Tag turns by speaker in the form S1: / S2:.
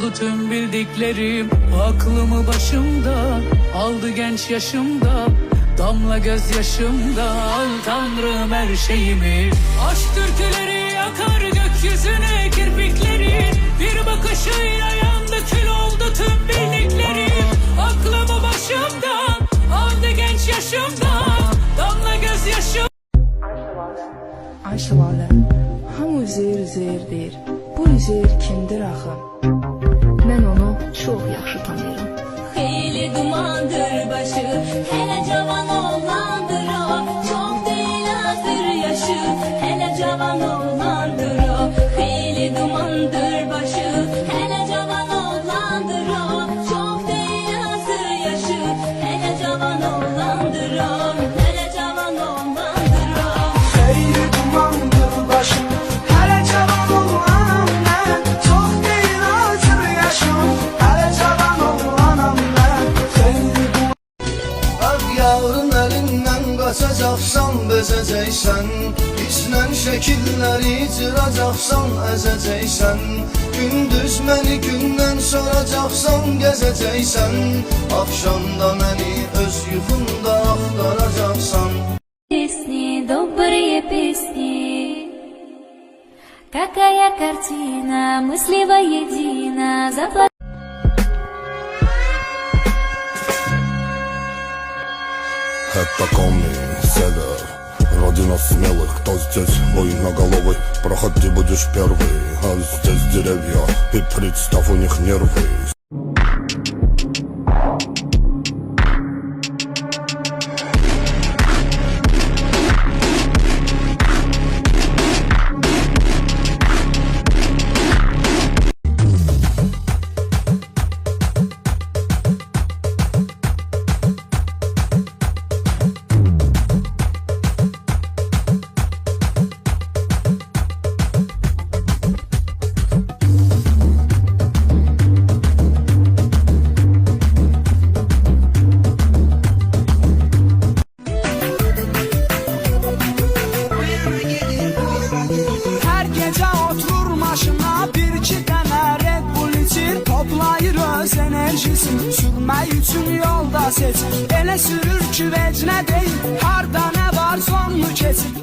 S1: oldu tüm bildiklerim. Aklımı başımda aldı genç yaşımda, damla gözyaşımdan Tanrım her şeyimi. Aşk türküleri yakar gökyüzüne kirpikleri, bir bakışıyla yandı kül oldu tüm bildiklerim. Aklımı başımdan aldı genç yaşımdan, damla gözyaşım.
S2: Ayşe Lalə, hamı Üzeyir Üzeyir deyir. Bu Üzeyir kimdir axı? Mən onu çox yaxşı tanıyıram.
S3: Xeyli dumandır başı, hele cavan oğlandır o. Çok değil azdır yaşı, hele cavan oğlandır o. Xeyli dumandır başı, hele cavan oğlandır o. Çok değil azdır yaşı, hele cavan oğlandır o. Hele cavan oğlandır o.
S4: Xeyli dumandır başım, hele cavan oğlanam ben. Çok değil azdır yaşım, hele cavan oğlanam ben. Xeyli duman. Ağ yağrın elinden qaçacaqsan, bezəcəksən. İçlə şəkilləri cıracaqsan, əzəcəksən. Gündüz məni gündən soracaqsan, gəzəcəksən. Axşamda məni öz yuxunda axtaracaqsan.
S3: Песни, добрые песни, какая картина, мысли воедино, заплатить.
S5: Это комный север, родина смелых. Кто здесь воиноголовый, проходи будешь первый. А здесь деревья, и представь у них нервы.
S4: Hər gecə oturur maşına, bir iki dənə Red Bull içir. Toplayır öz enerjisini, sürmək üçün yolda seçir. Elə sürür ki vecinə deyil, harda nə var sonunu keçir.